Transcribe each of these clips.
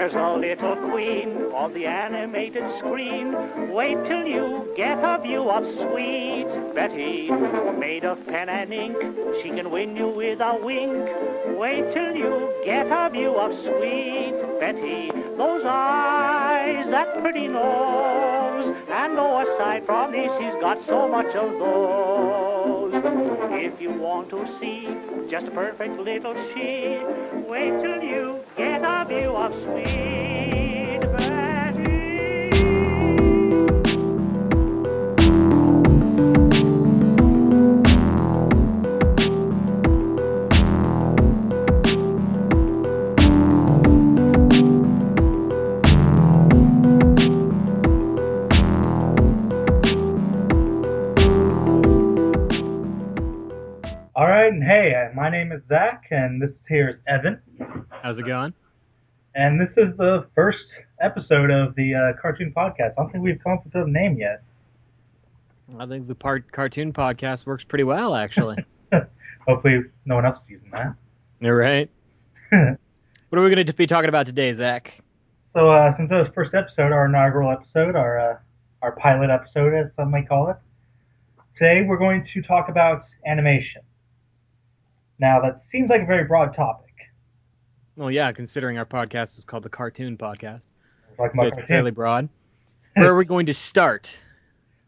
There's a little queen of the animated screen. Wait till you get a view of sweet Betty. Made of pen and ink, she can win you with a wink. Wait till you get a view of sweet Betty. Those eyes, that pretty nose, and oh, aside from this, she's got so much of those. If you want to see just a perfect little she, wait till you get a view of sweet Betty. All right, and hey, my name is Zach, and this here is Evan. How's it going? And this is the first episode of the cartoon podcast. I don't think we've come up with a name yet. I think the cartoon podcast works pretty well, actually. Hopefully no one else is using that. You're right. What are we going to be talking about today, Zach? So since this was first episode, our inaugural episode, our pilot episode, as some might call it, today we're going to talk about animation. Now, that seems like a very broad topic. Well, yeah, considering our podcast is called the Cartoon Podcast. So It's fairly broad. Where are we going to start?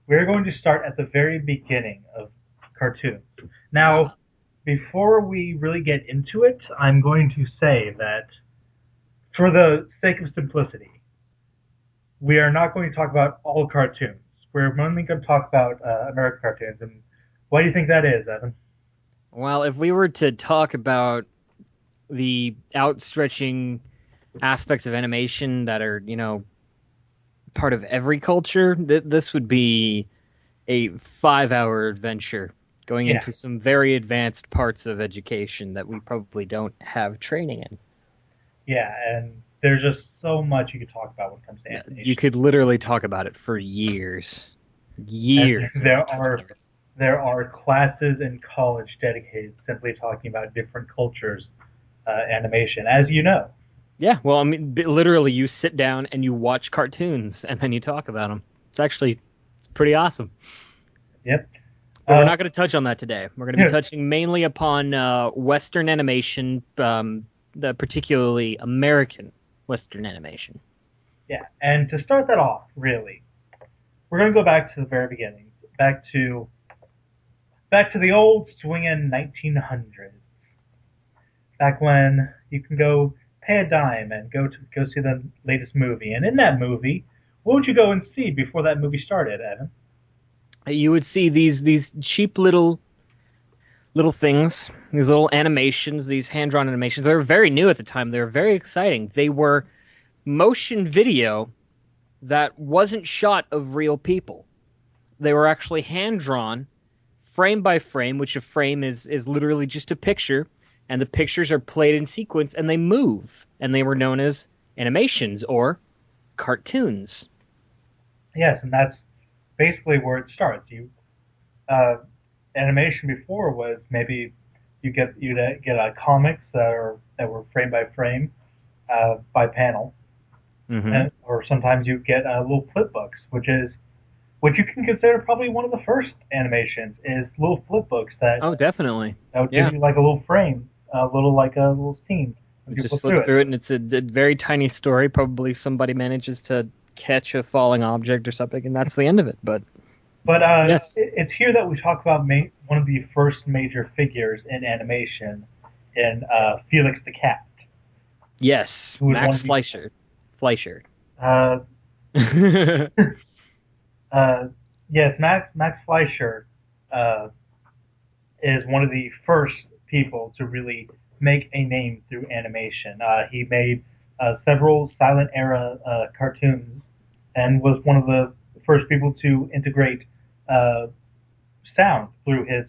We're going to start at the very beginning of cartoons. Now, before we really get into it, I'm going to say that for the sake of simplicity, we are not going to talk about all cartoons. We're only going to talk about American cartoons. And why do you think that is, Evan? Well, if we were to talk about the outstretching aspects of animation that are, part of every culture, this would be a 5-hour adventure going into some very advanced parts of education that we probably don't have training in. Yeah, and there's just so much you could talk about when it comes to animation. You could literally talk about it for years. Years. There are classes in college dedicated to simply talking about different cultures' animation, as you know. Yeah, well, I mean, literally, you sit down and you watch cartoons, and then you talk about them. It's pretty awesome. Yep. But we're not going to touch on that today. We're going to be touching mainly upon Western animation, particularly American Western animation. Yeah, and to start that off, really, we're going to go back to the very beginning, back to the old swinging 1900s, back when you can go pay a dime and go see the latest movie. And in that movie, what would you go and see before that movie started, Evan? You would see these cheap little things, these little animations, these hand-drawn animations. They were very new at the time. They were very exciting. They were motion video that wasn't shot of real people. They were actually hand-drawn, frame by frame, which a frame is literally just a picture, and the pictures are played in sequence, and they move, and they were known as animations or cartoons. Yes, and that's basically where it starts. Animation before was maybe you'd get comics that were frame by frame, by panel, or sometimes you get little flip books, which you can consider probably one of the first animations is little flip books that. Oh, definitely. That would give you like a little frame, a little scene. You just flip through it, and it's a very tiny story. Probably somebody manages to catch a falling object or something, and that's the end of it. But yes. It's here that we talk about one of the first major figures in animation, in Felix the Cat. Yes, Max Fleischer. Yes, Max Fleischer is one of the first people to really make a name through animation. He made several silent era cartoons and was one of the first people to integrate sound through his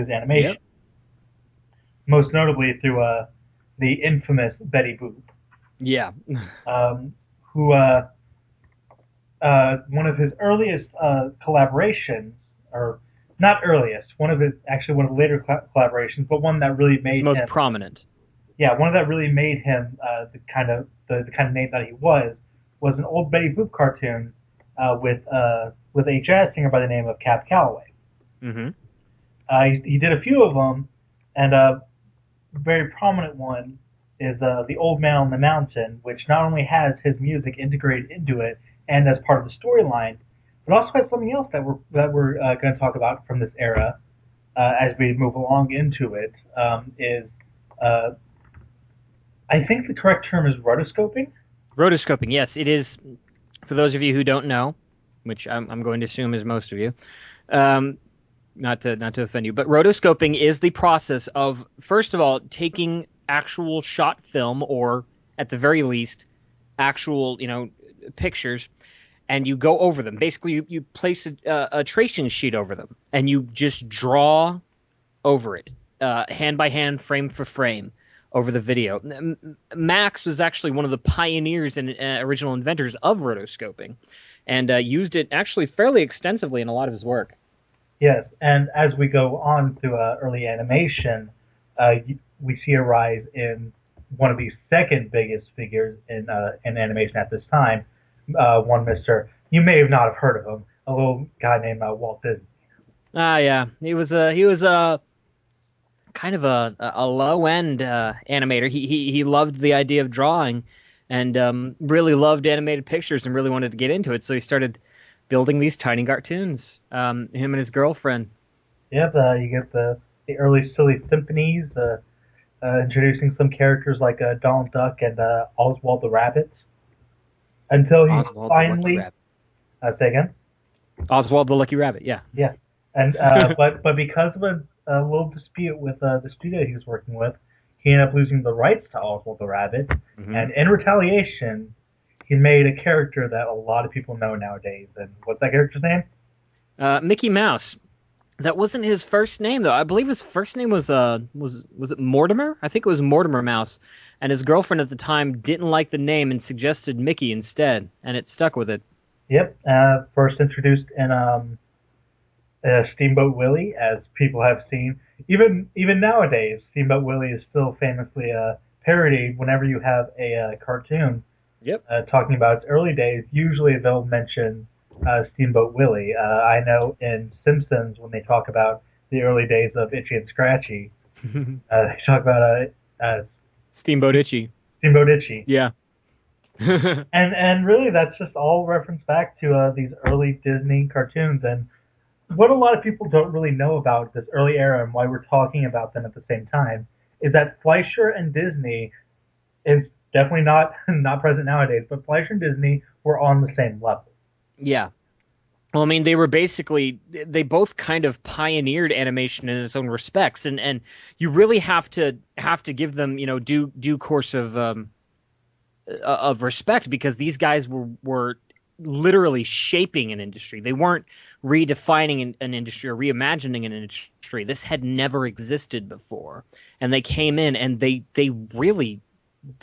animation. Yep. Most notably through the infamous Betty Boop. Yeah. Who one of his earliest collaborations, or not earliest, one of the later collaborations, but one that really made his most prominent. Yeah, one that really made him the kind of name that he was an old Betty Boop cartoon with a jazz singer by the name of Cab Calloway. Mm-hmm. He did a few of them, and a very prominent one is The Old Man on the Mountain, which not only has his music integrated into it and as part of the storyline, but also has something else that we're going to talk about from this era as we move along into it. Is I think the correct term is rotoscoping. Rotoscoping, yes, it is. For those of you who don't know, which I'm going to assume is most of you, um, not to offend you, but rotoscoping is the process of, first of all, taking actual shot film, or at the very least, actual pictures, and you go over them. Basically, you place a tracing sheet over them, and you just draw over it, hand by hand, frame for frame, over the video. Max was actually one of the pioneers and original inventors of rotoscoping, and used it actually fairly extensively in a lot of his work. Yes, and as we go on to early animation, we see a rise in one of the second biggest figures in animation at this time. One Mister, you may have not have heard of him, a little guy named Walt Disney. Ah, yeah, he was a kind of a low end animator. He loved the idea of drawing, and really loved animated pictures, and really wanted to get into it. So he started building these tiny cartoons. Him and his girlfriend. Yep, you get the early silly symphonies, introducing some characters like Donald Duck and Oswald the Rabbit, until he Oswald the Lucky finally Rabbit. say again. Oswald the Lucky Rabbit. Yeah. Yeah, and but because of a little dispute with the studio he was working with, he ended up losing the rights to Oswald the Rabbit, Hmm. and in retaliation, he made a character that a lot of people know nowadays. And what's that character's name? Mickey Mouse. That wasn't his first name though. I believe his first name was it Mortimer? I think it was Mortimer Mouse, and his girlfriend at the time didn't like the name and suggested Mickey instead, and it stuck with it. Yep, first introduced in Steamboat Willie, as people have seen. Even nowadays, Steamboat Willie is still famously parodied whenever you have a cartoon Yep. talking about its early days. Usually they'll mention Steamboat Willie. I know in Simpsons when they talk about the early days of Itchy and Scratchy, they talk about Steamboat Itchy. Steamboat Itchy. Yeah. And really that's just all reference back to these early Disney cartoons. And what a lot of people don't really know about this early era and why we're talking about them at the same time is that Fleischer and Disney is definitely not present nowadays, but Fleischer and Disney were on the same level. Yeah. Well, I mean, they both kind of pioneered animation in its own respects, and you really have to give them, due course of respect, because these guys were literally shaping an industry. They weren't redefining an industry or reimagining an industry. This had never existed before, and they came in and they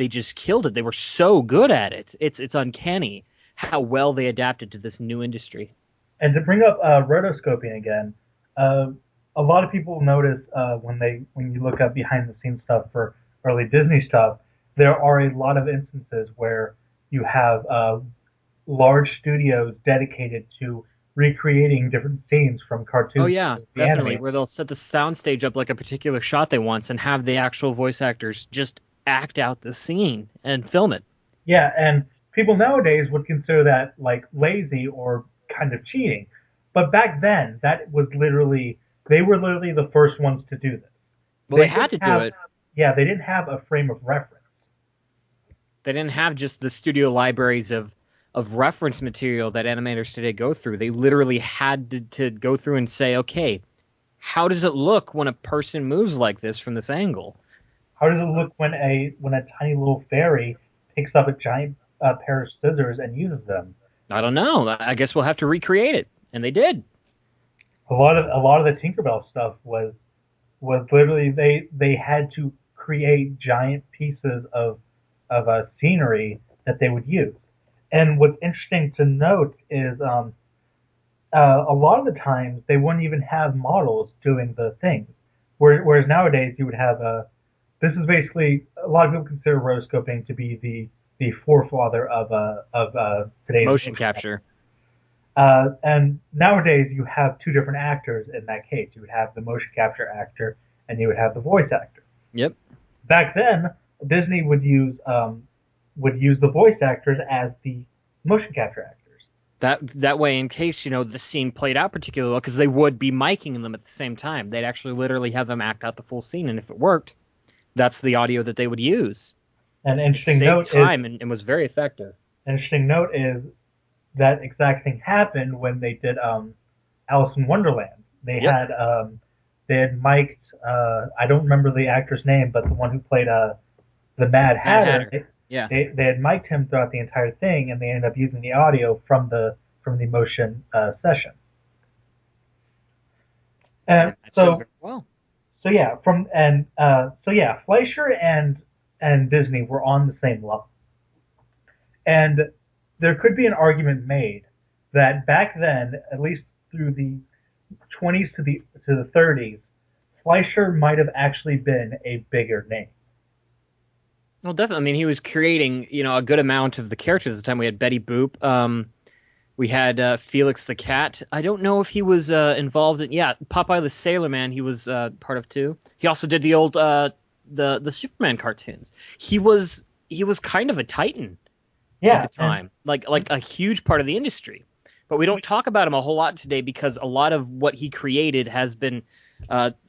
just killed it. They were so good at it. It's uncanny how well they adapted to this new industry. And to bring up rotoscoping again, uh, a lot of people notice when you look up behind the scenes stuff for early Disney stuff, there are a lot of instances where you have large studios dedicated to recreating different scenes from Oh cartoons yeah, to the definitely. anime. Where they'll set the soundstage up like a particular shot they want, and have the actual voice actors just act out the scene and film it. Yeah, and people nowadays would consider that like lazy or kind of cheating. But back then, that was literally they were literally the first ones to do this. Well, they They had didn't to do have it. yeah, they didn't have a frame of reference. They didn't have just the studio libraries of reference material that animators today go through. They literally had to go through and say, okay, how does it look when a person moves like this from this angle? How does it look when a tiny little fairy picks up a giant pair of scissors and uses them? I don't know. I guess we'll have to recreate it, and they did. A lot of the Tinkerbell stuff was literally they had to create giant pieces of scenery that they would use. And what's interesting to note is a lot of the times they wouldn't even have models doing the things. Whereas nowadays you would have this is basically a lot of people consider rotoscoping to be the forefather of today's Motion capture. And nowadays you have two different actors in that case. You would have the motion capture actor and you would have the voice actor. Yep. Back then, Disney would use the voice actors as the motion capture actors. That way, in case the scene played out particularly well, because they would be miking them at the same time. They'd actually literally have them act out the full scene, and if it worked, that's the audio that they would use. An It saved time and was very effective. interesting note is that exact thing happened when they did Alice in Wonderland. Yep. They had mic'd I don't remember the actor's name, but the one who played the Mad Hatter. Yeah. They had mic'd him throughout the entire thing, and they ended up using the audio from the motion session. And so well. so yeah, Fleischer and Disney were on the same level, and there could be an argument made that back then, at least through the 20s to the 30s, Fleischer might have actually been a bigger name. Well, definitely. I mean, he was creating, a good amount of the characters at the time. We had Betty Boop. We had Felix the Cat. I don't know if he was involved in. Yeah, Popeye the Sailor Man. He was part of too. He also did the old the Superman cartoons. He was kind of a titan at the time, like a huge part of the industry. But we don't talk about him a whole lot today because a lot of what he created has been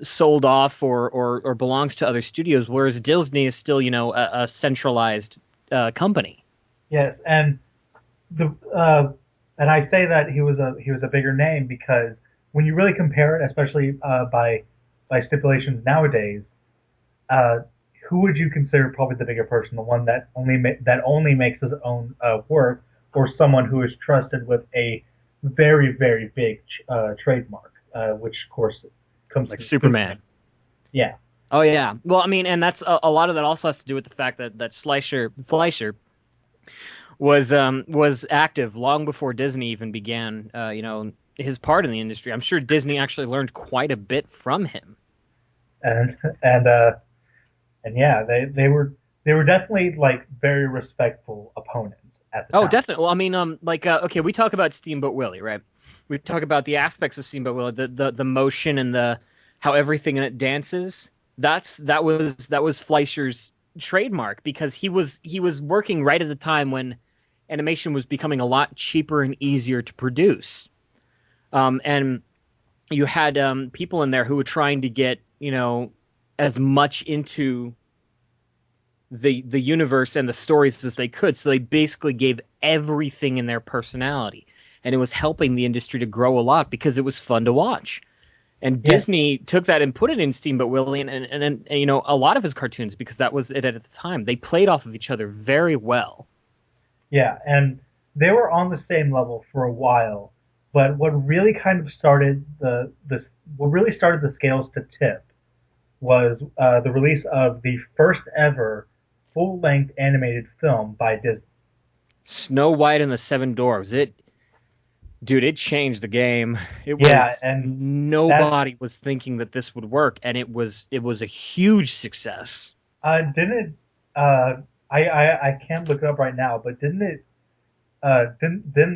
sold off or belongs to other studios, whereas Disney is still, a centralized company. Yes, and and I say that he was a bigger name because when you really compare it, especially by stipulations nowadays, who would you consider probably the bigger person? The one that only makes his own work, or someone who is trusted with a very, very big trademark, which of course comes like Superman. Yeah. Oh yeah. Well, I mean, and that's a lot of that also has to do with the fact that Fleischer was active long before Disney even began, his part in the industry. I'm sure Disney actually learned quite a bit from him. And yeah, they were definitely like very respectful opponents at the time. Oh, definitely. Well, I mean, okay, we talk about Steamboat Willie, right? We talk about the aspects of Steamboat Willie, the motion and how everything in it dances. That was Fleischer's trademark because he was working right at the time when animation was becoming a lot cheaper and easier to produce. And you had people in there who were trying to get, as much into the universe and the stories as they could. So they basically gave everything in their personality. And it was helping the industry to grow a lot because it was fun to watch. And Disney took that and put it in Steamboat Willie and a lot of his cartoons because that was it at the time. They played off of each other very well. Yeah, and they were on the same level for a while, but what really kind of started the scales to tip was the release of the first ever full-length animated film by Disney. Snow White and the Seven Dwarfs. It changed the game. Nobody was thinking that this would work, and it was a huge success. Didn't I can't look it up right now, but didn't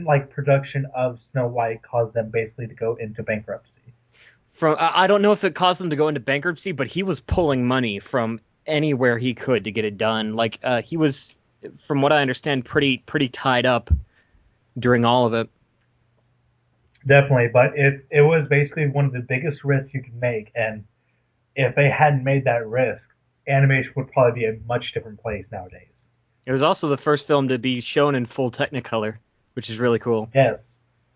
like production of Snow White cause them basically to go into bankruptcy? I don't know if it caused them to go into bankruptcy, but he was pulling money from anywhere he could to get it done. Like he was, from what I understand, pretty tied up during all of it. Definitely, but it was basically one of the biggest risks you could make, and if they hadn't made that risk, animation would probably be a much different place nowadays. It was also the first film to be shown in full Technicolor, which is really cool. Yes.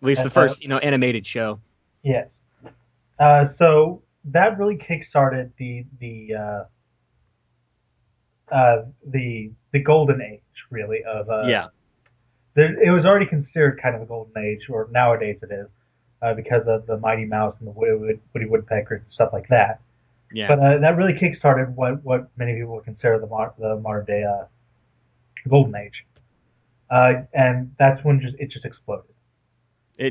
At least the first, animated show. Yes. So that really kickstarted the golden age, really, of yeah. It was already considered kind of a golden age, or nowadays it is, because of the Mighty Mouse and the Woody Woodpecker and stuff like that. Yeah. But that really kickstarted what many people would consider the modern day golden age, and that's when it just exploded.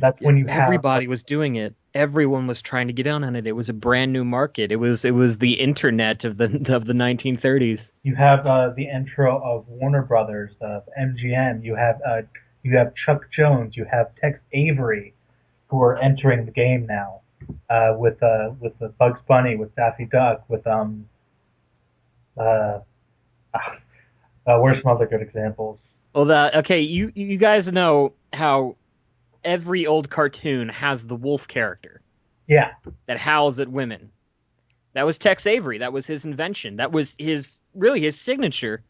That's when everybody was doing it. everyone was trying to get in on it. It was a brand new market. It was the internet of the 1930s. You have the intro of Warner Brothers, of MGM. You have Chuck Jones. You have Tex Avery, who are entering the game now, with the Bugs Bunny, with Daffy Duck, with uh, where's some other good examples? Well, okay, you guys know how every old cartoon has the wolf character Yeah, that howls at women. That was Tex Avery. That was his invention. That was his signature.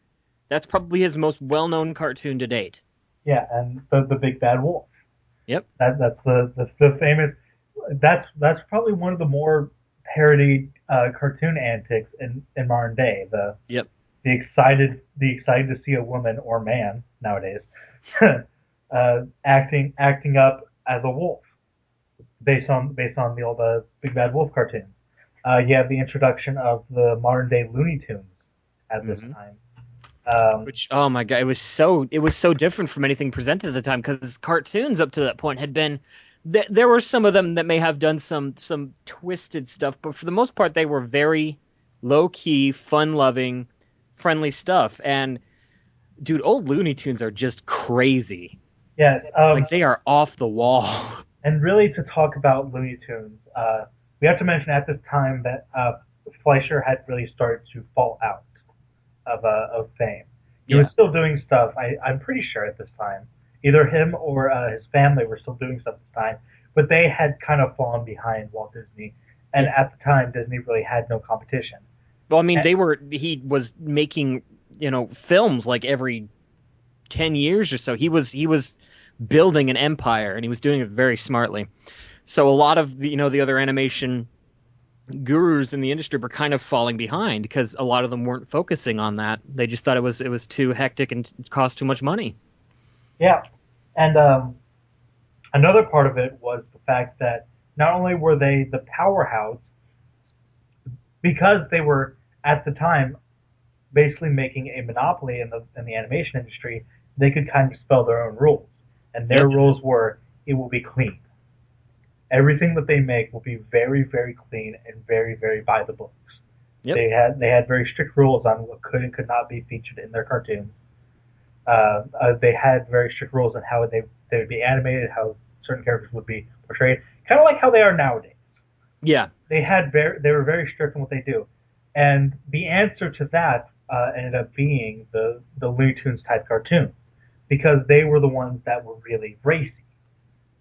That's probably his most well-known cartoon to date. yeah, and the Big Bad Wolf. Yep. That's the famous. That's probably one of the more parodied cartoon antics in modern day. Yep. The excited to see a woman or man nowadays acting up as a wolf based on the old Big Bad Wolf cartoon. You have the introduction of the modern day Looney Tunes at this hmm time. Which, oh my God, it was so different from anything presented at the time because cartoons up to that point had been. There were some of them that may have done some twisted stuff, but for the most part, they were very low key, fun loving, friendly stuff. And dude, old Looney Tunes are just crazy. Yeah, Like they are off the wall. and really to talk about Looney Tunes, we have to mention at this time that Fleischer had really started to fall out of fame. He was Yeah. still doing stuff. I'm pretty sure at this time, either him or his family were still doing stuff at this time, but they had kind of fallen behind Walt Disney, and Yeah. at the time Disney really had no competition. Well, I mean, And, he was making, films like every 10 years or so. He was building an empire and he was doing it very smartly. So a lot of the other animation gurus in the industry were kind of falling behind because a lot of them weren't focusing on that. They just thought it was too hectic and cost too much money. yeah, and another part of it was the fact that not only were they the powerhouse because they were at the time basically making a monopoly in the animation industry, they could kind of spell their own rules, and their Yep. rules were it will be clean. Everything that they make will be very, very clean and very, very by the books. Yep. They had very strict rules on what could and could not be featured in their cartoons. They had very strict rules on how they would be animated, how certain characters would be portrayed, kind of like how they are nowadays. Yeah. They were very strict in what they do, and the answer to that ended up being the Looney Tunes type cartoon, because they were the ones that were really racy.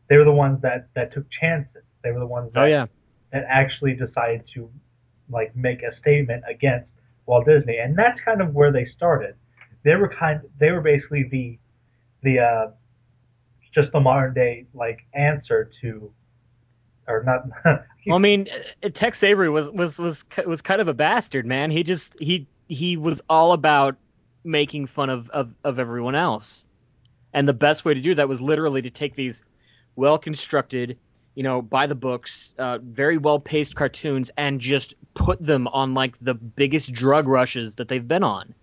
They were the ones that took chances. They were the ones Oh yeah. that actually decided to like make a statement against Walt Disney, and that's kind of where they started. They were basically the just the modern day like answer to or not. Well, I mean, Tex Avery was kind of a bastard, man. He was all about making fun of everyone else. And the best way to do that was literally to take these well constructed, by the books, very well paced cartoons and just put them on like the biggest drug rushes that they've been on.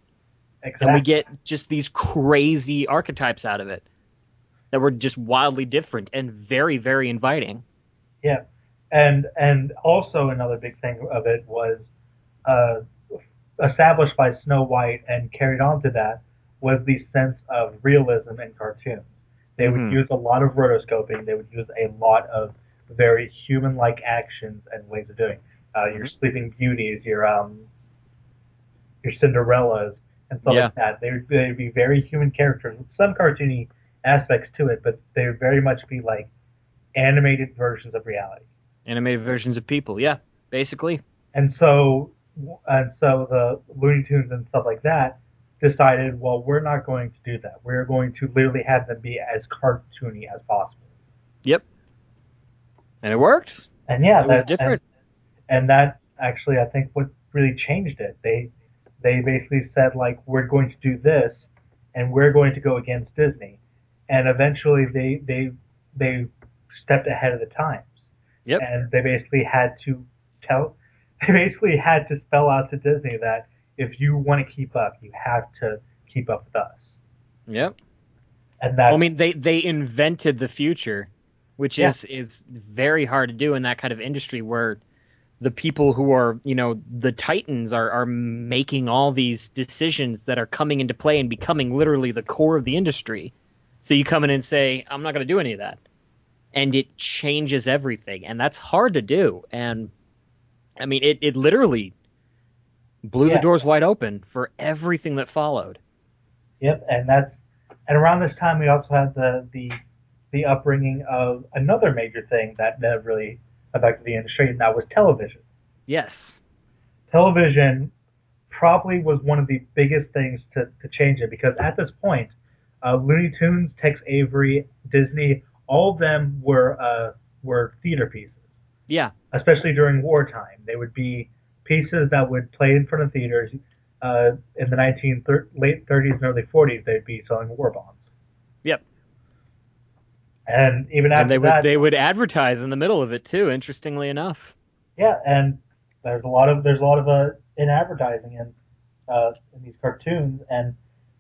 And we Exactly. get just these crazy archetypes out of it that were just wildly different and very, very inviting. Yeah, and also another big thing of it was uh, established by Snow White and carried on to that was the sense of realism in cartoons. They would hmm use a lot of rotoscoping. They would use a lot of very human-like actions and ways of doing. Your hmm Sleeping Beauties, your Cinderellas, and stuff Yeah. like that. They'd be very human characters with some cartoony aspects to it, but they would very much be like animated versions of reality. Animated versions of people. Yeah, basically. And so and so the Looney Tunes and stuff like that decided, well, we're not going to do that. We're going to literally have them be as cartoony as possible. Yep. And it worked. And yeah, It was that different. and that actually I think what really changed it. They basically said like we're going to do this and we're going to go against Disney. And eventually they stepped ahead of the times. Yep. And tell they basically had to spell out to Disney that if you want to keep up, you have to keep up with us. Yep. And Well, I that's mean, they invented the future which Yeah, is very hard to do in that kind of industry where the people who are, the titans are making all these decisions that are coming into play and becoming literally the core of the industry. So you come in and say, I'm not going to do any of that. And it changes everything. And that's hard to do. And I mean, it literally blew the yeah, doors wide open for everything that followed. yep. And around this time we also had the upbringing of another major thing that really affected the industry, and that was television. Yes. Television probably was one of the biggest things to change it because at this point, Looney Tunes, Tex Avery, Disney, all of them were theater pieces, Yeah. especially during wartime. They would be pieces that would play in front of theaters. In the late 30s and early 40s, they'd be selling war bonds, Yep. and even And after that, they would advertise in the middle of it too, interestingly enough. yeah. And there's a lot of in advertising and in these cartoons, and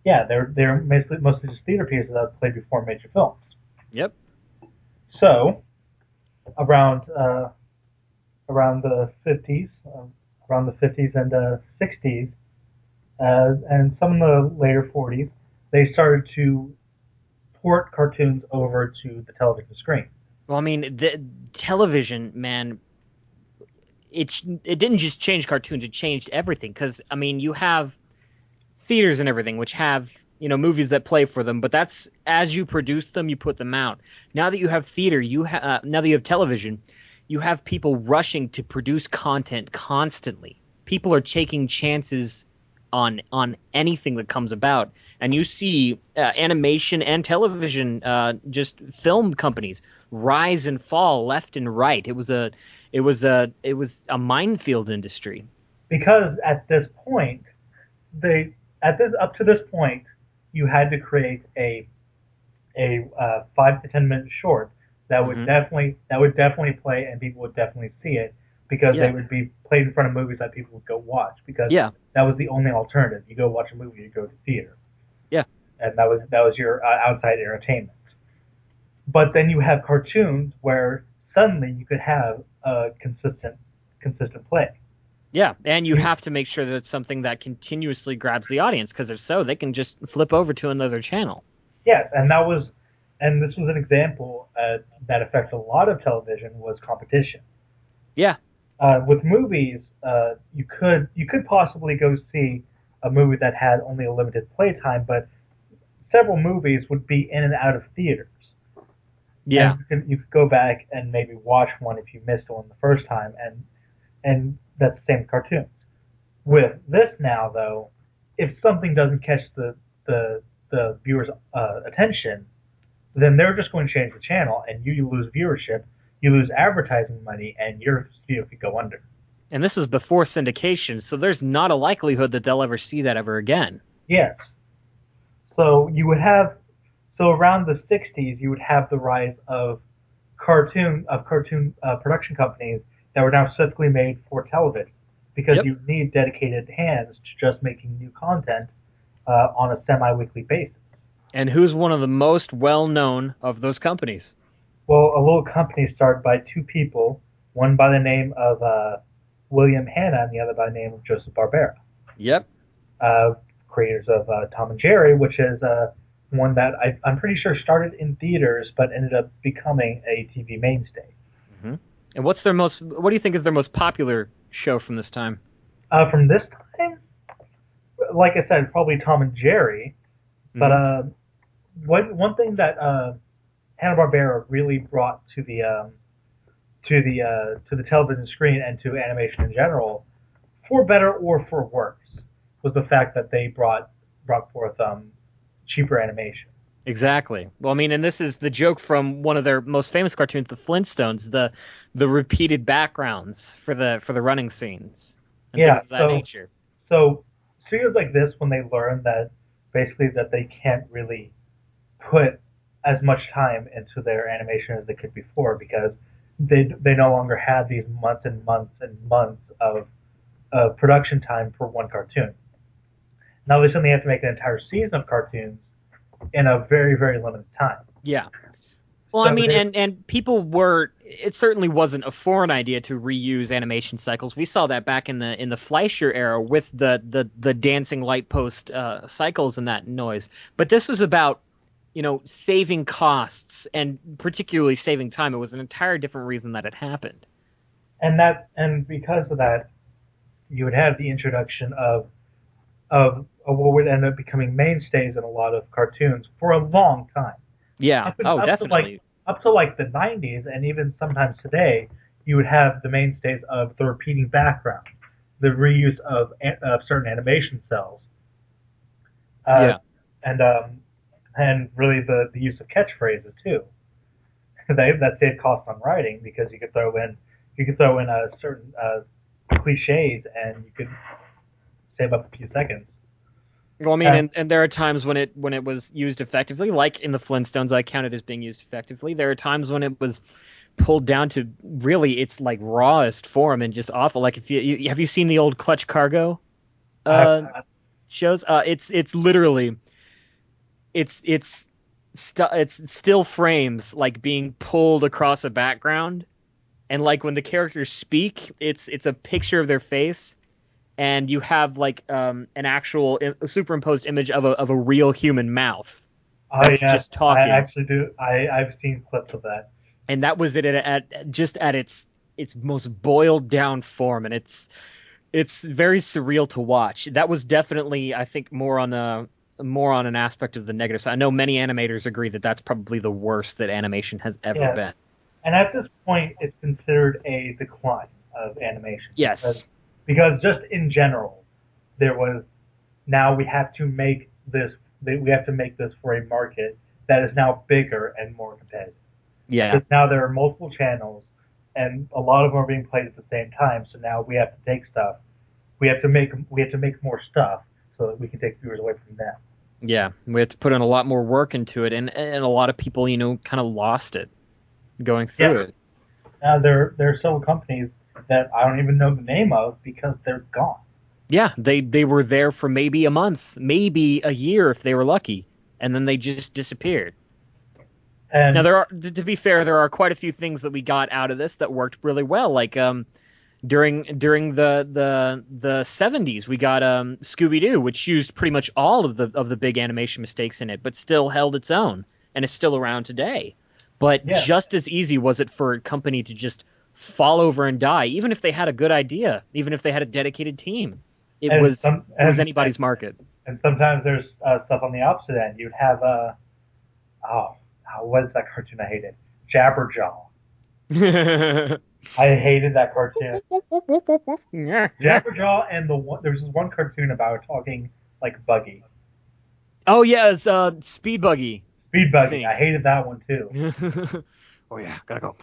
yeah, they're mostly just theater pieces that played before major films. Yep. So around around the 50s, around the 50s and 60s, and some in the later 40s, they started to port cartoons over to the television screen. Well, I mean, the television, man, it didn't just change cartoons, it changed everything. Because I mean, you have theaters and everything, which have movies that play for them, but that's as you produce them, you put them out. Now that you have theater, now that you have television, you have people rushing to produce content constantly. People are taking chances on anything that comes about, and you see animation and television, just film companies rise and fall left and right. It was a minefield industry. Because at this point, they at this up to this point, you had to create a 5 to 10 minute short Hmm. that would definitely play and people would definitely see it because they Yeah, would be played in front of movies that people would go watch because yeah, that was the only alternative. You go watch a movie, you go to theater, yeah. and that was your outside entertainment. But then you have cartoons where suddenly you could have a consistent play. Yeah, and you You, have to make sure that it's something that continuously grabs the audience, because if so, they can just flip over to another channel. yes, and this was an example that affects a lot of television was competition. Yeah, With movies, you could possibly go see a movie that had only a limited playtime, but several movies would be in and out of theaters, yeah, and you could go back and maybe watch one if you missed one the first time, and that's the same with cartoons. With this now, though, if something doesn't catch the the viewer's attention, then they're just going to change the channel, and you lose viewership, you lose advertising money, and your studio could go under. and this is before syndication, so there's not a likelihood that they'll ever see that ever again. Yes. So you would have so around the 60s you would have the rise of cartoon production companies that were now specifically made for television because Yep. you need dedicated hands to just making new content on a semi-weekly basis. And who's one of the most well-known of those companies? Well, a little company started by two people, one by the name of William Hanna and the other by the name of Joseph Barbera, Yep. uh, creators of Tom and Jerry, which is one that I'm pretty sure started in theaters but ended up becoming a TV mainstay. Hmm. And what do you think is their most popular show from this time? From this time, like I said, probably Tom and Jerry. But Hmm. one thing that Hanna Barbera really brought to the television screen and to animation in general, for better or for worse, was the fact that they brought forth cheaper animation. Exactly. Well, I mean, and this is the joke from one of their most famous cartoons, the Flintstones, the repeated backgrounds for the running scenes and Yeah, things of that nature. so studios like this, when they learn that basically that they can't really put as much time into their animation as they could before because they no longer have these months and months and months of production time for one cartoon. Now they suddenly have to make an entire season of cartoons in a very limited time. Yeah. Well, I So mean, they, and people were. It certainly wasn't a foreign idea to reuse animation cycles. We saw that back in the Fleischer era with the dancing light post cycles and that noise. But this was about, saving costs and particularly saving time. It was an entire different reason that it happened. and because of that, you would have the introduction of what would end up becoming mainstays in a lot of cartoons for a long time. Yeah. Up, and, Oh, up to like definitely. up to like the 90s, and even sometimes today, you would have the mainstays of the repeating background, the reuse of certain animation cells, uh, Yeah. and and really the use of catchphrases too. That saved costs on writing because you could throw in a certain cliches and you could save up a few seconds. Well, I mean, And and there are times when it was used effectively, like in the Flintstones, I count it as being used effectively. There are times when it was pulled down to really its like rawest form and just awful. Like if have you seen the old Clutch Cargo I, uh shows? It's literally it's still frames like being pulled across a background, and like when the characters speak, it's a picture of their face, and you have like an actual superimposed image of a real human mouth I that's yes, just I talking. actually do. I've seen clips of that. And that was it at just at its most boiled down form, and it's very surreal to watch. That was definitely, I think, more on an aspect of the negative side. I know many animators agree that that's probably the worst that animation has ever Yes, been. and at this point, it's considered a decline of animation Yes. because just in general, there was now we have to make this for a market that is now bigger and more competitive. Yeah. Because now there are multiple channels, and a lot of them are being played at the same time. So now we have to take stuff. We have to make more stuff so that we can take viewers away from them. Yeah. We had to put in a lot more work into it, and a lot of people, kind of lost it going Yeah. through it. There are several companies that I don't even know the name of because they're gone. Yeah, they were there for maybe a month, maybe a year if they were lucky, and then they just disappeared. Now And to be fair, there are quite a few things that we got out of this that worked really well. Like during the 70s, we got Scooby Doo, which used pretty much all of the big animation mistakes in it, but still held its own and is still around today. But yeah, just as easy was it for a company to just fall over and die, even if they had a good idea, even if they had a dedicated team. It and was some it was anybody's market. and sometimes there's stuff on the opposite end. You'd have oh, what is that cartoon I hated? Jabberjaw. I hated that cartoon. Yeah, yeah. Jabberjaw and there's this one cartoon about talking like Buggy, Oh yeah, it's Speed Buggy, Speed I Buggy. I think. hated that one too. Oh yeah, gotta go.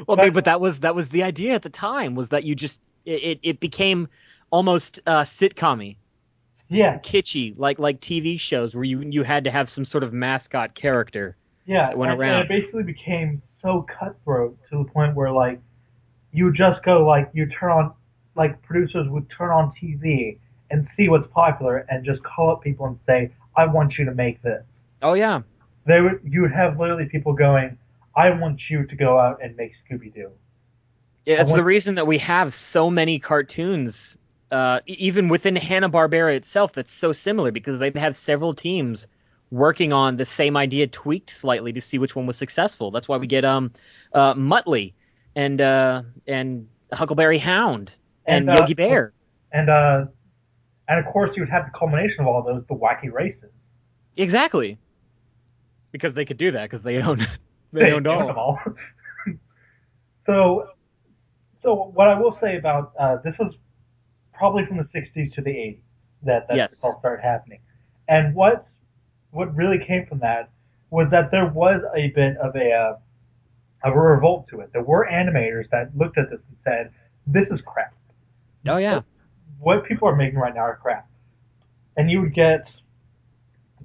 Well, I mean, But but that was the idea at the time, was that you just it became almost sitcom-y, yeah, kitschy, like TV shows where you had to have some sort of mascot character yeah, that went and it around. basically became so cutthroat to the point where like you would just go like you turn on like producers would turn on TV and see what's popular and just call up people and say, "I want you to make this." Oh yeah, You would have literally people going, "I want you to go out and make Scooby Doo." yeah. I It's the want reason that we have so many cartoons, even within Hanna-Barbera itself, that's so similar because they have several teams working on the same idea, tweaked slightly to see which one was successful. That's why we get Muttley and Huckleberry Hound and and Yogi Bear. and uh and of course you would have the culmination of all those, the wacky races. Exactly, because they could do that because they own they They owned own all of them them. all. so so what I will say about this was probably from the 60s to the 80s that this Yes. all started happening, and what really came from that was that there was a bit of a revolt to it. There were animators that looked at this and said, "This is crap. Oh yeah. What people are making right now are crap." And you would get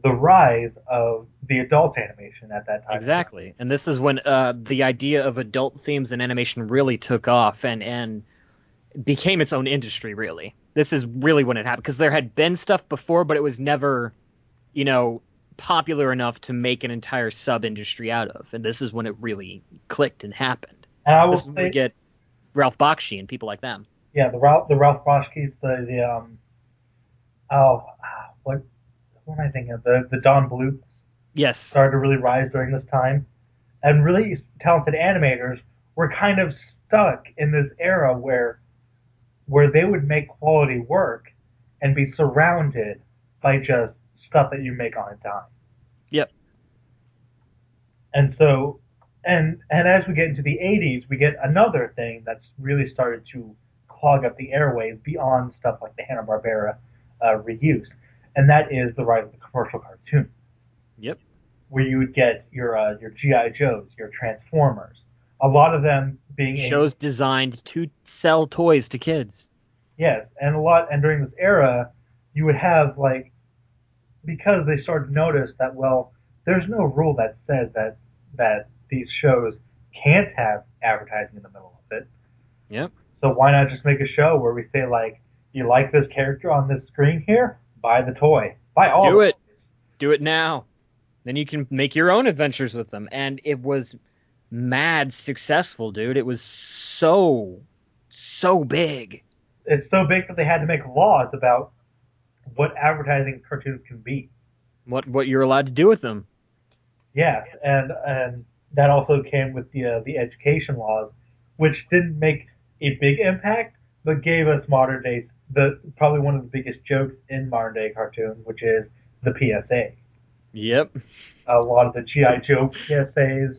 the rise of the adult animation at that time as well. Exactly. And this is when the idea of adult themes in animation really took off and became its own industry, really. This is really when it happened because there had been stuff before, but it was never, you know, popular enough to make an entire sub industry out of, and this is when it really clicked and happened. And I This will is when we say, get Ralph Bakshi and people like them. yeah, the Ralph Boschke's, oh, what am I thinking of? The Don Bluth Yes. started to really rise during this time, and really talented animators were kind of stuck in this era where they would make quality work and be surrounded by just stuff that you make on a dime. Yep. And so, and as we get into the 80s, we get another thing that's really started to clog up the airways beyond stuff like the Hanna-Barbera reused, and that is the rise of the commercial cartoon, Yep. where you would get your GI Joes, your Transformers, a lot of them being Shows designed to sell toys to kids. yes, and during this era, you would have like because they started to notice that well, there's no rule that says that these shows can't have advertising in the middle of it. Yep. So why not just make a show where we say like, you like this character on this screen here? Buy the toy. Buy all. Do of it. Do it now. Then you can make your own adventures with them. And it was mad successful, dude. It was so big. It's so big that they had to make laws about what advertising cartoons can be. What you're allowed to do with them. Yes, and that also came with the education laws, which didn't make a big impact, but gave us modern day the probably one of the biggest jokes in modern day cartoons, which is the PSA. Yep. A lot of the GI Joe PSAs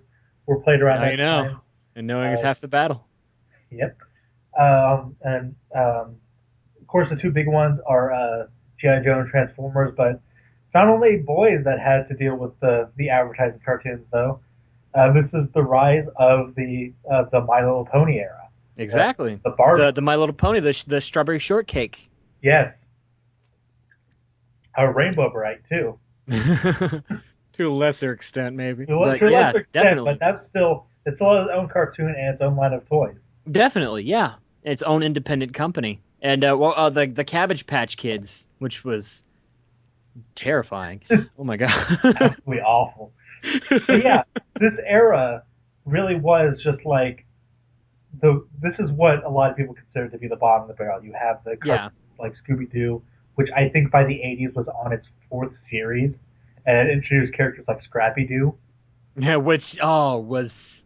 were played around I that know. time. And knowing is half the battle. Yep. And of course, the two big ones are GI Joe and Transformers, but it's not only boys that had to deal with the advertising cartoons, though. This is the rise of the My Little Pony era. Exactly. The Barbie. The My Little Pony, the strawberry shortcake. Yes. A Rainbow Bright too. To a lesser extent, maybe. To a But lesser yes, extent, definitely. but that's still it's still its own cartoon and its own line of toys. Definitely, yeah. Its own independent company. And the Cabbage Patch Kids, which was terrifying. Oh my god. Absolutely awful. But yeah, this era really was just like this is what a lot of people consider to be the bottom of the barrel. You have the Yeah. cartoons like Scooby Doo, which I think by the 80s was on its fourth series, and it introduced characters like Scrappy Doo. Yeah, which was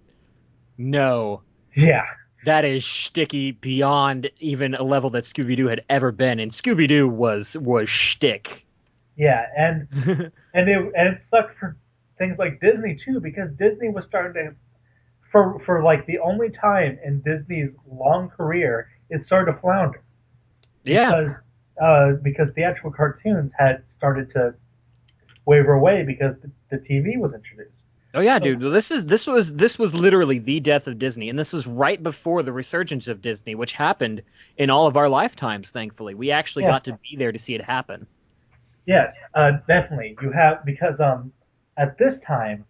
no. Yeah, That is shticky beyond even a level that Scooby Doo had ever been, and Scooby Doo was shtick. yeah, and it sucked for things like Disney too, because Disney was starting to for like the only time in Disney's long career it started to flounder Yeah. because theatrical cartoons had started to waver away because the TV was introduced. Oh yeah, So, dude. Well, this was literally the death of Disney, and this was right before the resurgence of Disney, which happened in all of our lifetimes. Thankfully, we actually yeah, got to be there to see it happen. yes, definitely. You have because at this time,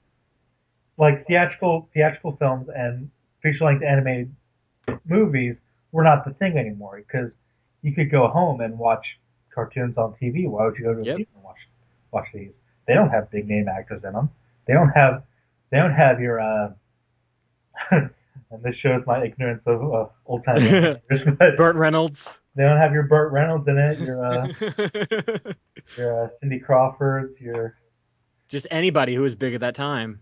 like theatrical films and feature-length animated movies were not the thing anymore because you could go home and watch cartoons on TV. Why would you go to a Yep. theater and watch these? They don't have big name actors in them. They don't have your and this shows my ignorance of old time actors, but Burt Reynolds. they don't have your Burt Reynolds in it. Your Cindy Crawford. Your Just anybody who was big at that time.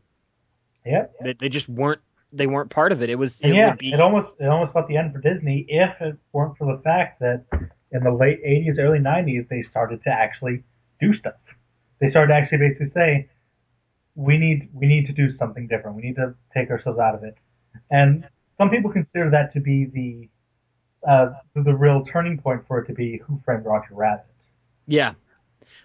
yeah. They just weren't. They weren't part of it. It And yeah, would be. it almost got the end for Disney if it weren't for the fact that in the late 80s, early 90s, they started to actually do stuff. They started to actually basically say, we need to do something different. We need to take ourselves out of it. And some people consider that to be the real turning point for it to be Who Framed Roger Rabbit. Yeah.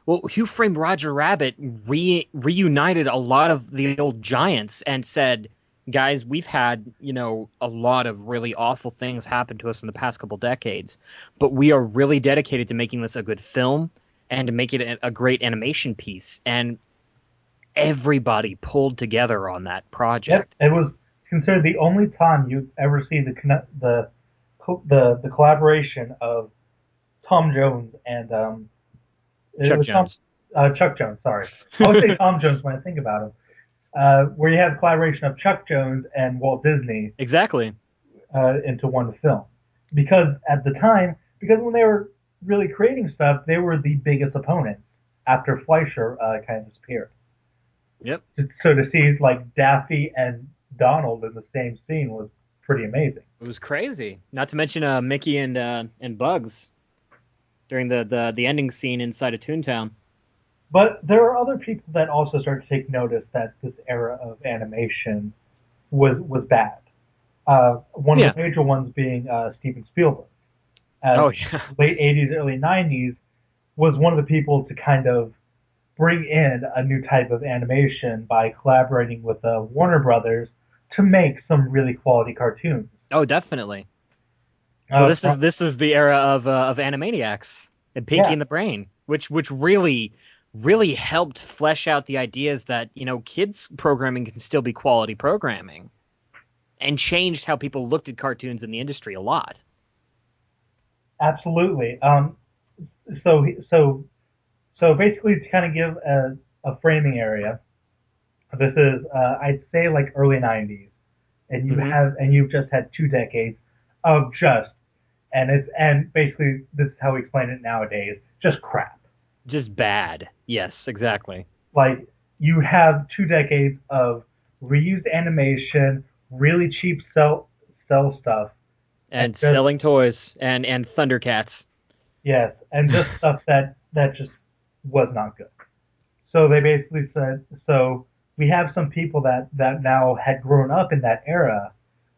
Well, Who Framed Roger Rabbit reunited a lot of the old giants and said, guys, we've had, a lot of really awful things happen to us in the past couple decades, but we are really dedicated to making this a good film and to make it a great animation piece. And everybody pulled together on that project. Yep, it was considered the only time you'd ever see the collaboration of Tom Jones and Chuck Jones. Chuck Jones, sorry. I would say Tom Jones when I think about him. Where you have collaboration of Chuck Jones and Walt Disney Exactly. into one film. Because at the time, because when they were really creating stuff, they were the biggest opponents after Fleischer kind of disappeared. Yep. So to see like Daffy and Donald in the same scene was pretty amazing. It was crazy. Not to mention Mickey and Bugs during the ending scene inside of Toontown. But there are other people that also started to take notice that this era of animation was bad. One Yeah. of the major ones being Steven Spielberg. As Oh yeah. late 80s, early 90s, was one of the people to kind of bring in a new type of animation by collaborating with Warner Brothers to make some really quality cartoons. Oh, definitely. Well, this is From, this is the era of Animaniacs and Pinky yeah, and the Brain, which really helped flesh out the ideas that kids programming can still be quality programming, and changed how people looked at cartoons in the industry a lot. absolutely. So so so basically, to kind of give a framing area, this is I'd say like early 90s, and Hmm. you've just had 2 decades of just and basically this is how we explain it nowadays, just crap. Just bad. Yes, exactly. Like you have 2 decades of reused animation, really cheap sell stuff, and And just selling toys and Thundercats. yes, and just stuff that just was not good. So they basically said, so we have some people that now had grown up in that era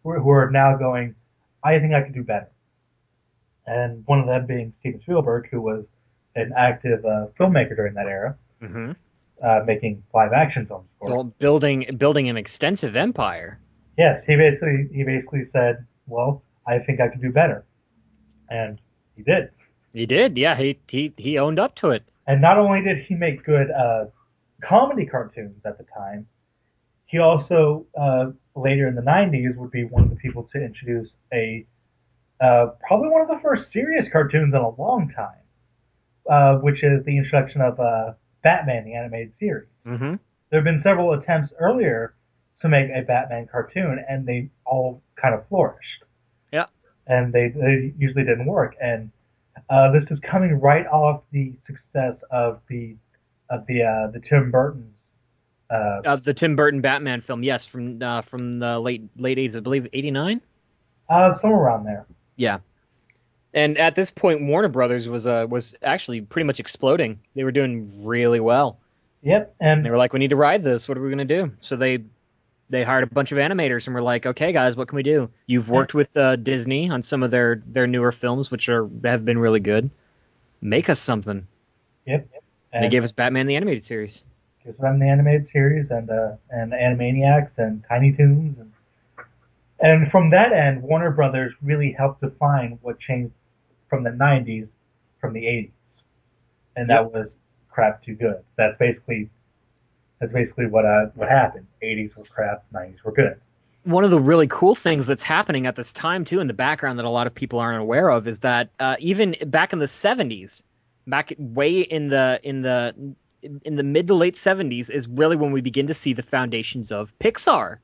who are now going, I think I could do better. And one of them being Steven Spielberg, who was an active filmmaker during that era, Hmm. making live action films for it. Well, building an extensive empire. Yes, he basically said, well, I think I could do better, and he did. He did. Yeah, he owned up to it. And not only did he make good comedy cartoons at the time, he also later in the 90s would be one of the people to introduce a probably one of the first serious cartoons in a long time, which is the introduction of Batman, the animated series. Hmm. There have been several attempts earlier to make a Batman cartoon, and they all kind of flourished, Yeah. and they usually didn't work. And this is coming right off the success of the Tim Burton The Tim Burton Batman film, yes, from the late 80s, I believe 89. somewhere around there. Yeah. And at this point, Warner Brothers was actually pretty much exploding. They were doing really well. Yep, They and were like, "We need to ride this. What are we gonna do?" So they hired a bunch of animators and were like, "Okay, guys, what can we do? You've and worked with Disney on some of their newer films, which have been really good. Make us something." yep, And they and gave us Batman the Animated Series. gives them the animated series and Animaniacs and Tiny Toons and from that end, Warner Brothers really helped define what changed from the 90s from the 80s, and Yep. that was crap too good. That's basically what happened. 80s were crap, 90s were good. One of the really cool things that's happening at this time too in the background that a lot of people aren't aware of is that even back in the 70s, back way in the mid to late 70s is really when we begin to see the foundations of Pixar.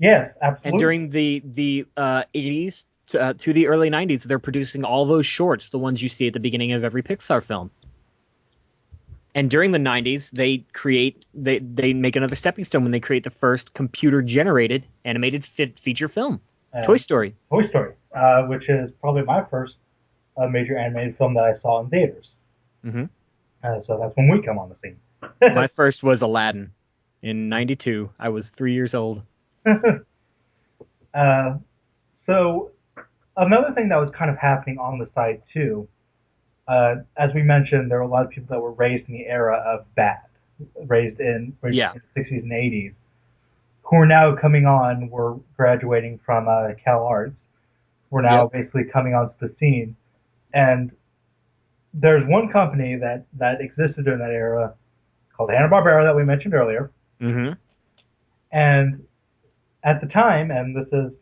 Yes, And absolutely. during the 80s to the early 90s, they're producing all those shorts, the ones you see at the beginning of every Pixar film. And during the 90s, they make another stepping stone when they create the first computer generated animated feature film, Toy And Story. Toy Story, which is probably my first major animated film that I saw in theaters. Hmm. So that's when we come on the scene. My first was Aladdin in '92. I was 3 years old. uh, so another thing that was kind of happening on the side too, as we mentioned, there were a lot of people that were raised in the era of bad, raised Yeah. in the 60s and 80s, who are now coming on. Were graduating from Cal Arts. We're now Yep. basically coming onto the scene, and there's one company that existed during that era called Hanna-Barbera that we mentioned earlier, Hmm. and at the time, and so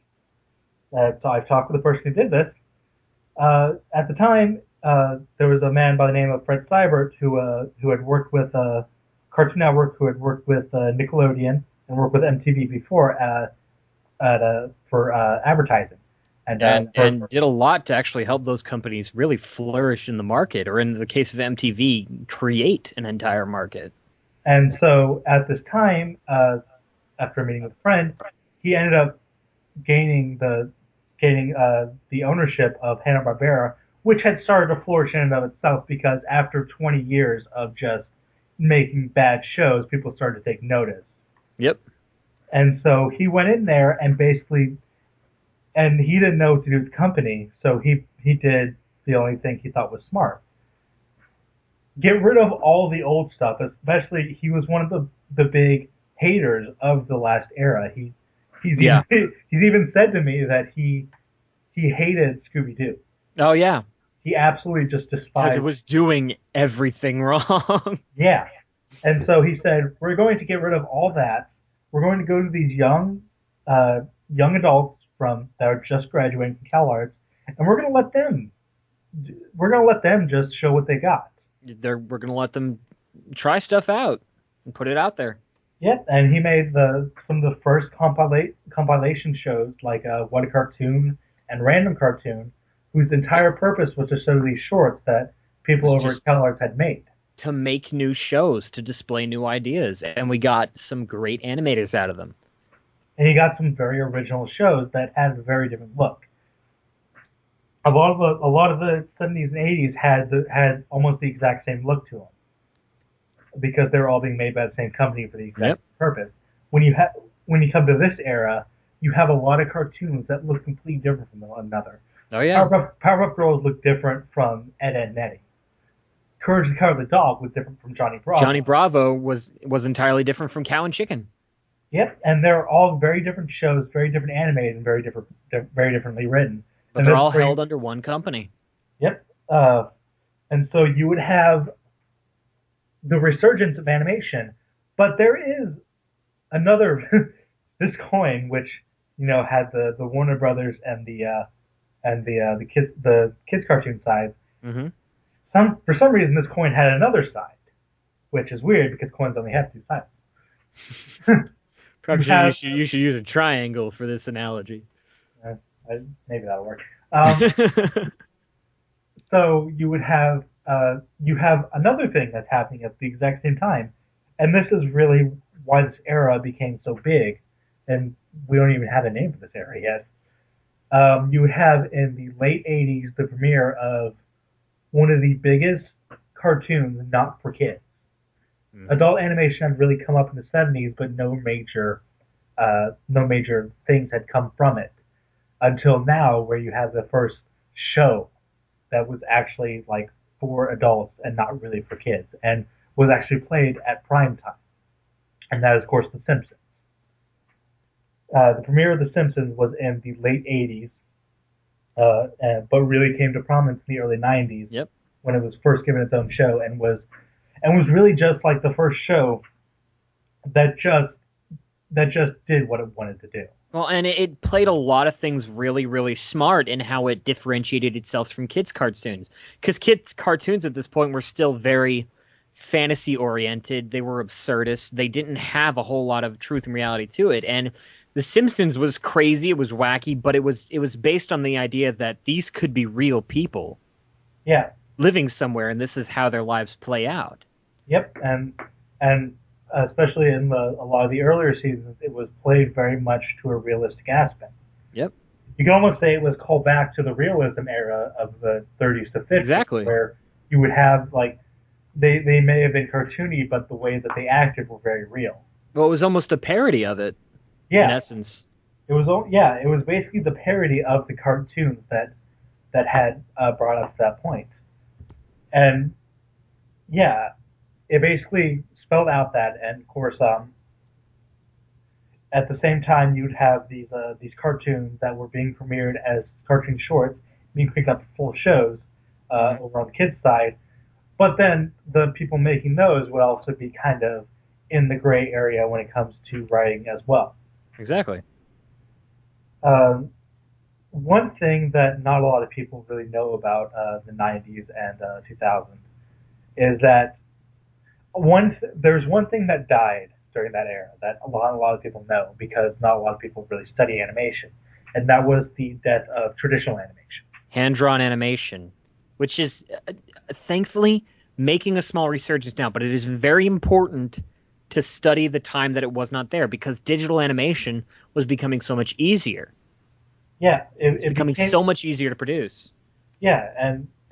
I've talked with the person who did this. At the time, there was a man by the name of Fred Seibert who had worked with Cartoon Network, who had worked with Nickelodeon, and worked with MTV before for advertising, and And did a lot to actually help those companies really flourish in the market, or in the case of MTV, create an entire market. so at this time, after meeting with a friend, he ended up gaining the ownership of Hanna-Barbera, which had started to flourish in and of itself because after 20 years of just making bad shows, people started to take notice. Yep. And so he went in there and basically, and he didn't know what to do with the company, so he did the only thing he thought was smart. Get rid of all the old stuff, especially he was one of the big haters of the last era. Yeah. He's even said to me that he hated Scooby Doo. Oh yeah, He absolutely just because it despised. was doing everything wrong. Yeah, and so he said, "We're going to get rid of all that. We're going to go to these young adults from that are just graduating from CalArts, and we're going to let them just show what they got." We're gonna let them try stuff out and put it out there. Yep, and he made some of the first compilation shows like What a Cartoon and Random Cartoon, whose entire purpose was to show these shorts that It people was over at just CalArts had made. to make new shows, to display new ideas, and we got some great animators out of them. And he got some very original shows that had a very different look. A lot of the 70s and 80s had almost the exact same look to them because they were all being made by the same company for the exact Yep. purpose. When you come to this era, you have a lot of cartoons that look completely different from one another. Oh yeah. Powerpuff Girls look different from Ed, Ed and Eddie. Courage the Cowardly Dog was different from Johnny Bravo. Johnny Bravo was entirely different from Cow and Chicken. Yep, and they're all very different shows, very different animated, and very differently written. But And they're this all is where held under one company. yep, and so you would have the resurgence of animation, but there is another this coin which had the Warner Brothers and the kids cartoon side. Mm-hmm. For some reason this coin had another side, which is weird because coins only have two sides. Probably have you should use a triangle for this analogy. uh, maybe that'll work. So you have another thing that's happening at the exact same time, and this is really why this era became so big, and we don't even have a name for this era yet. You would have in the late '80s the premiere of one of the biggest cartoons not for kids. Mhm. Adult animation had really come up in the '70s, but no major things had come from it until now, where you have the first show that was actually like for adults and not really for kids, and was actually played at prime time, and that is of course The Simpsons. The premiere of The Simpsons was in the late '80s, but really came to prominence in the early '90s Yep. when it was first given its own show, and was really just like the first show that just did what it wanted to do. Well, and it played a lot of things really, really smart in how it differentiated itself from kids' cartoons. Because kids' cartoons at this point were still very fantasy oriented. They were absurdist. They didn't have a whole lot of truth and reality to it. And The Simpsons was crazy. It was wacky, but it was based on the idea that these could be real people Yeah. living somewhere, and this is how their lives play out. Yep. And especially in a lot of the earlier seasons, it was played very much to a realistic aspect. Yep. You can almost say it was called back to the realism era of the 30s to 50s, Exactly. where you would have like they may have been cartoony, but the way that they acted were very real. Well, it was almost a parody of it, in Yeah, essence. it was basically the parody of the cartoons that had brought us to that point, and yeah, it basically spelled out that, and of course, at the same time, you'd have these cartoons that were being premiered as cartoon shorts, being picked up for full shows Mhm. over on the kids' side. But then the people making those would also be kind of in the gray area when it comes to writing as well. Exactly. Um, one thing that not a lot of people really know about the 90s and 2000s is that there's one thing that died during that era that a lot of people know because not a lot of people really study animation, and that was the death of traditional animation. Hand-drawn animation, which is thankfully making a small resurgence now, but it is very important to study the time that it was not there because digital animation was becoming so much easier. Yeah, It's it becoming became so much easier to produce. yeah,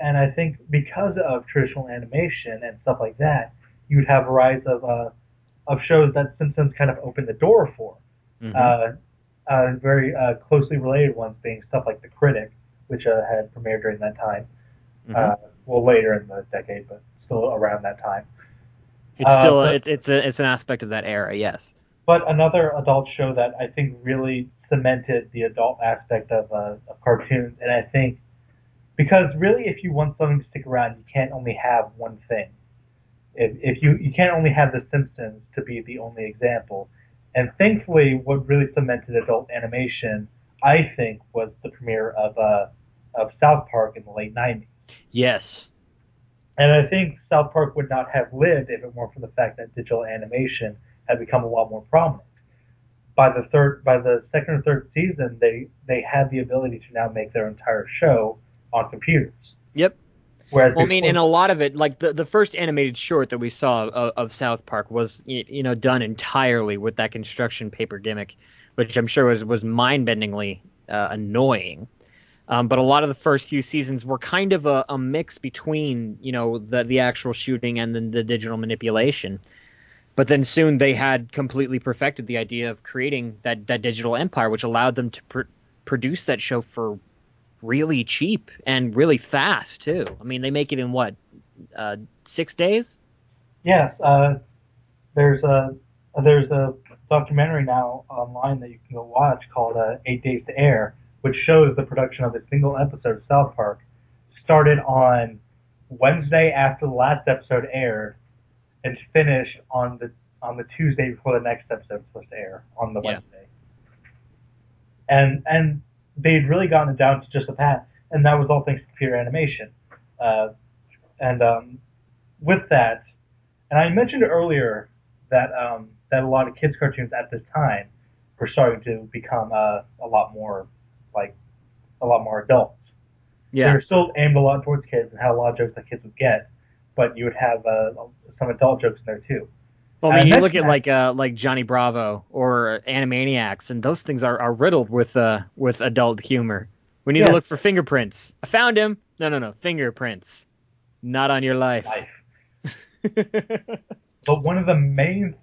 and I think because of traditional animation and stuff like that, you would have a rise of shows that Simpsons kind of opened the door for. Hmm. Uh, very closely related ones being stuff like The Critic, which had premiered during that time. Hmm. Uh, well, later in the decade, but still around that time. It's still But it's an aspect of that era, yes. but another adult show that I think really cemented the adult aspect of cartoons, and I think because really, if you want something to stick around, you can't only have one thing. If you can't only have The Simpsons to be the only example. And thankfully, what really cemented adult animation, I think, was the premiere of South Park in the late '90s. Yes. And I think South Park would not have lived if it weren't for the fact that digital animation had become a lot more prominent. By the second or third season, they had the ability to now make their entire show on computers. Yep. Whereas Well, I mean, and before, a lot of it, like the first animated short that we saw of South Park was, done entirely with that construction paper gimmick, which I'm sure was mind-bendingly annoying. But a lot of the first few seasons were kind of a mix between, the actual shooting and then the digital manipulation. But then soon they had completely perfected the idea of creating that digital empire, which allowed them to produce that show for really cheap and really fast too. I mean, they make it in what, 6 days? yes, there's a documentary now online that you can go watch called 8 Days to Air, which shows the production of a single episode of South Park. Started on Wednesday after the last episode aired, and finished on the Tuesday before the next episode was supposed to air on the Yeah. Wednesday. And they'd really gotten it down to just a pat, and that was all thanks to computer animation. Uh, and with that, and I mentioned earlier that a lot of kids cartoons at this time were starting to become like a lot more adults. They Yeah. were still aimed a lot towards kids and had a lot of jokes that kids would get, but you would have some adult jokes in there too. Well, I And mean, I you look mentioned at that, like Johnny Bravo or Animaniacs, and those things are riddled with adult humor. We need to yes, look for fingerprints. I found him. No, no, no, fingerprints. Not on your life. life. But one of the main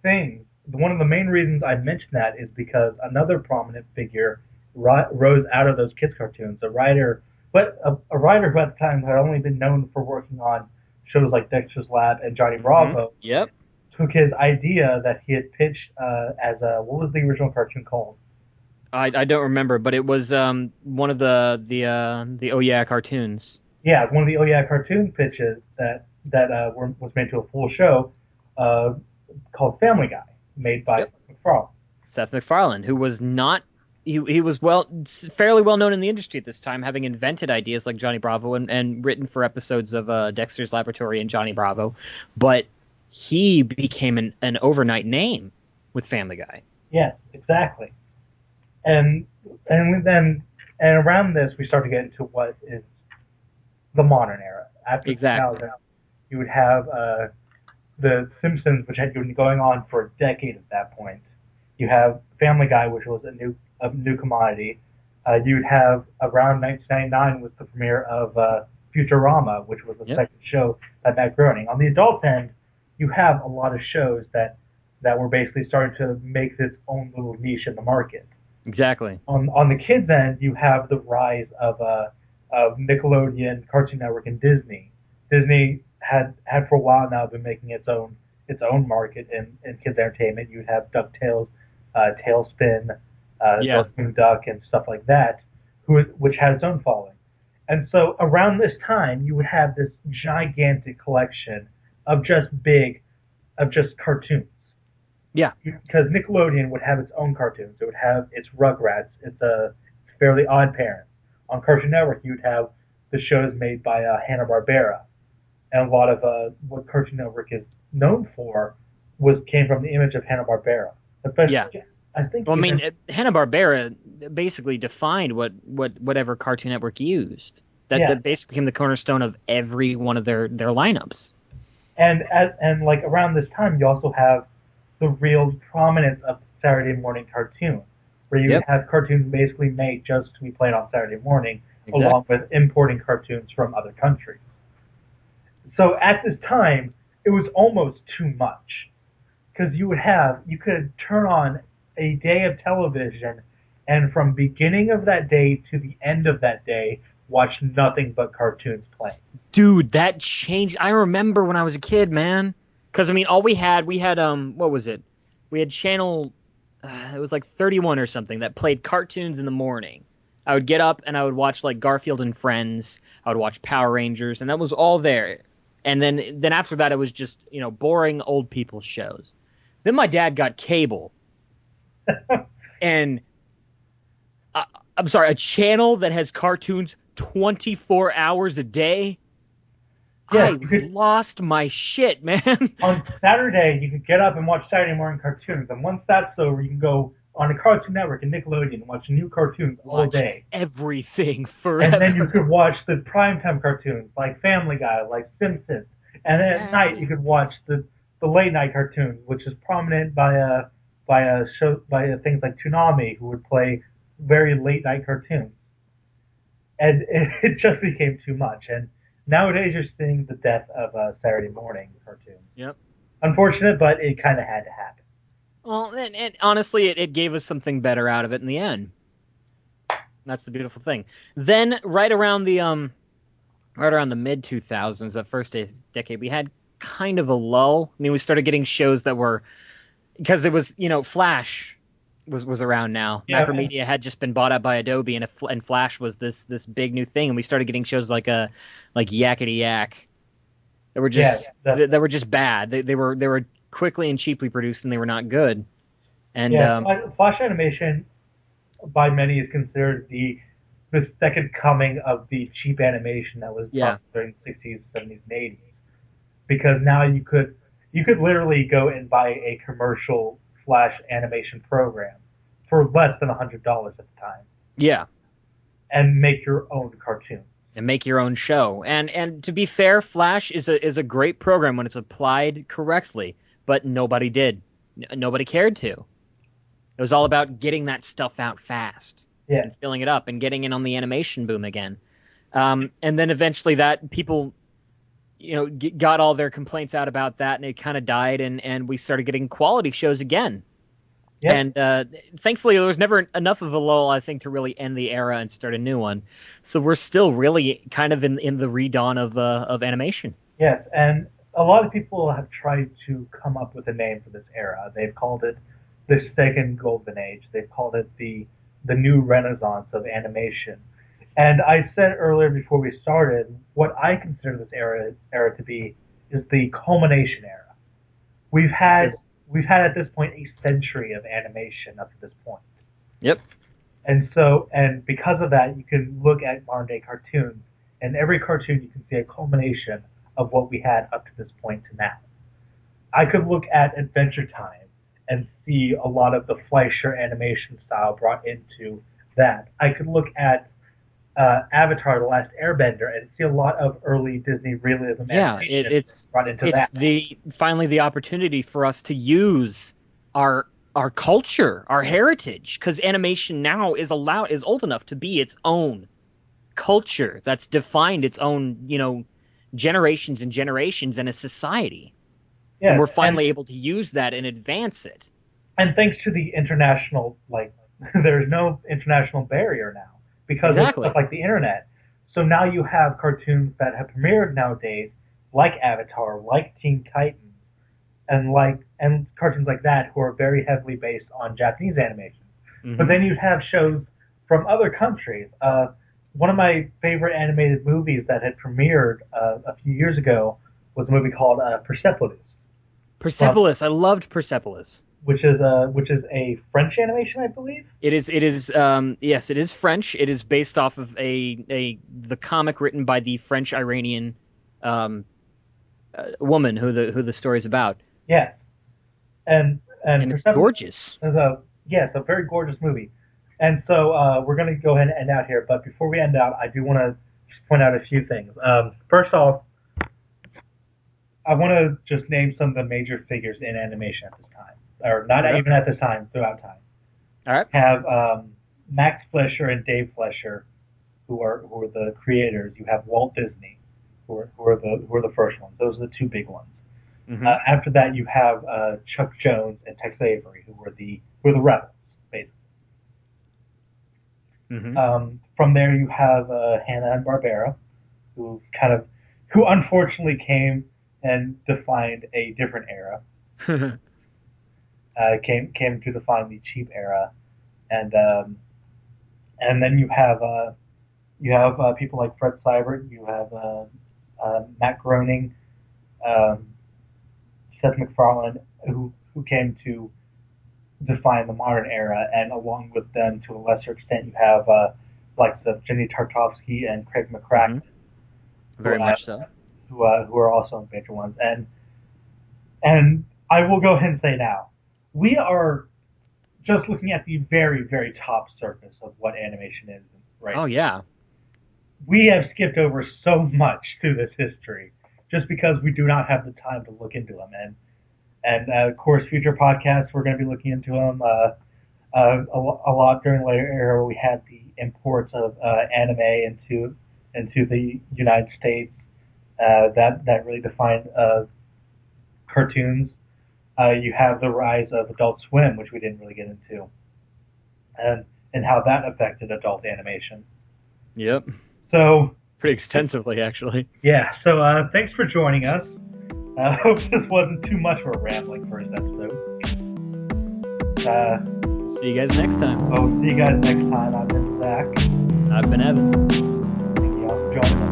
reasons I mentioned that is because another prominent figure rose out of those kids cartoons. A writer who at the time had only been known for working on shows like Dexter's Lab and Johnny Hmm. Bravo, Yep. took his idea that he had pitched as a what was the original cartoon called? I don't remember, but it was one of the Oh Yeah cartoons. Yeah, one of the Oh Yeah cartoon pitches was made to a full show uh, called Family Guy, made by Yep. McFarlane. Seth MacFarlane, who was not he was fairly well known in the industry at this time, having invented ideas like Johnny Bravo and written for episodes of Dexter's Laboratory and Johnny Bravo, but he became an overnight name with Family Guy. Yes, exactly. And then and around this we start to get into what is the modern era. After Exactly. 2000, you would have the Simpsons, which had been going on for a decade at that point. You have Family Guy, which was a new commodity. You'd have around 1999 was the premiere of Futurama, which was the Yep. second show that Matt Groening. On the adult end, you have a lot of shows that were basically starting to make this own little niche in the market. Exactly. On the kids end, you have the rise of Nickelodeon, Cartoon Network, and Disney. Disney had for a while now been making its own market in kids entertainment. You would have Ducktales, Tailspin, Yeah. Darkwing Duck, and stuff like that, which had its own following. And so around this time, you would have this gigantic collection of just cartoons Yeah. because Nickelodeon would have its own cartoons. It would have its Rugrats, its Fairly Odd Parents, on Cartoon Network, you'd have the shows made by Hanna-Barbera, and a lot of what Cartoon Network is known for came from the image of Hanna-Barbera. Yeah. Especially, I think Well, I mean, even Hanna-Barbera basically defined whatever Cartoon Network used. yeah, That basically became the cornerstone of every one of their lineups. and like around this time, you also have the real prominence of Saturday morning cartoon, where you Yep, have cartoons basically made just to be played on Saturday morning, along exactly. with importing cartoons from other countries. So at this time, it was almost too much because you could turn on a day of television, and from beginning of that day to the end of that day, watch nothing but cartoons playing. Dude, that changed. I remember when I was a kid, man. Because I mean, all we had what was it? We had channel, it was like 31 or something that played cartoons in the morning. I would get up and I would watch like Garfield and Friends. I would watch Power Rangers, and that was all there. And then after that, it was just boring old people shows. Then my dad got cable, and I, I'm sorry, a channel that has cartoons 24 hours a day. Yes, I you could lost my shit, man. on Saturday you could get up and watch Saturday morning cartoons, and once that's over, you can go on a Cartoon Network and Nickelodeon and watch new cartoons all Watch day. everything And then you forever. could watch the primetime cartoons like Family Guy, like Simpsons. And then at night you Exactly. could watch the late night cartoons, which is prominent by things like Toonami, who would play very late night cartoons. And it just became too much. And nowadays you're seeing the death of Saturday morning cartoons. Yep. Unfortunate, but it kind of had to happen. Well, and honestly, it gave us something better out of it in the end. That's the beautiful thing. Then, right around the mid 2000s, that first decade, we had kind of a lull. I mean, we started getting shows that were because it was, Flash was around now. Yeah, and Macromedia had just been bought out by Adobe, and Flash was this big new thing, and we started getting shows like Yakety Yak that were yeah, just bad. They were quickly and cheaply produced, and they were not good. And yeah. Flash animation by many is considered the second coming of the cheap animation that was yeah, popular during the 60s, 70s, and 80s. Because now you could literally go and buy a commercial Flash animation program for less than $100 at the time yeah, and make your own cartoon. and make your own show. And to be fair, Flash is a great program when it's applied correctly, but nobody did. Nobody cared to. It was all about getting that stuff out fast Yeah, and filling it up and getting in on the animation boom again. And then eventually that people, got all their complaints out about that, and it kind of died, and we started getting quality shows again. yep, And thankfully, there was never enough of a lull, I think, to really end the era and start a new one. So we're still really kind of in the redawn of animation. yes. And a lot of people have tried to come up with a name for this era. They've called it the second golden age. They've called it the new renaissance of animation. And I said earlier before we started, what I consider this era to be is the culmination era. We've had Because, we've had at this point a century of animation up to this point. yep, And because of that, you can look at modern day cartoons, and every cartoon you can see a culmination of what we had up to this point to now. I could look at Adventure Time and see a lot of the Fleischer animation style brought into that. I could look at Avatar: The Last Airbender and see a lot of early Disney realism yeah, animation it's brought into it's that. the finally the opportunity for us to use our culture, our heritage, because animation now is old enough to be its own culture that's defined its own, generations and generations and a society. And Yes, we're finally able to use that and advance it. and thanks to the international, like, there's no international barrier now because of stuff Exactly. like the internet. So now you have cartoons that have premiered nowadays, like Avatar, like Teen Titans, and cartoons like that who are very heavily based on Japanese animation. But Hmm. then you have shows from other countries. One of my favorite animated movies that had premiered a few years ago was a movie called Persepolis. Persepolis. I loved Persepolis. which is a French animation, I believe. It is. Yes, it is French. It is based off of the comic written by the French Iranian woman who the story's about. Yeah, and It's gorgeous. is it's a very gorgeous movie. And so we're going to go ahead and end out here. But before we end out, I do want to just point out a few things. First off, I want to just name some of the major figures in animation at this time, or not even at this time, throughout time. All right. Have Max Fleischer and Dave Fleischer, who are the creators. You have Walt Disney, who are the first ones. Those are the two big ones. Mm-hmm. After that, you have Chuck Jones and Tex Avery, who were the rebels, basically. Mm-hmm. From there, you have Hanna-Barbera, who unfortunately came and defined a different era. Came to define the cheap era, and then you have people like Fred Seibert, you have Matt Groening, Seth MacFarlane, who came to define the modern era, and along with them, to a lesser extent, you have like the Jenny Tartovsky and Craig McCracken, Very much so, who are also major ones, and I will go ahead and say now, we are just looking at the very, very top surface of what animation is right now. Oh yeah. We have skipped over so much through this history just because we do not have the time to look into them. And of course, future podcasts, we're going to be looking into them a lot during the later era. We had the imports of anime into the United States that really defined cartoons. You have the rise of Adult Swim, which we didn't really get into, and how that affected adult animation. Yep. So pretty extensively, actually. Yeah. So thanks for joining us. I hope this wasn't too much of a rambling first episode. See you guys next time. See you guys next time. I've been Zach. I've been Evan. Thank you all for joining us.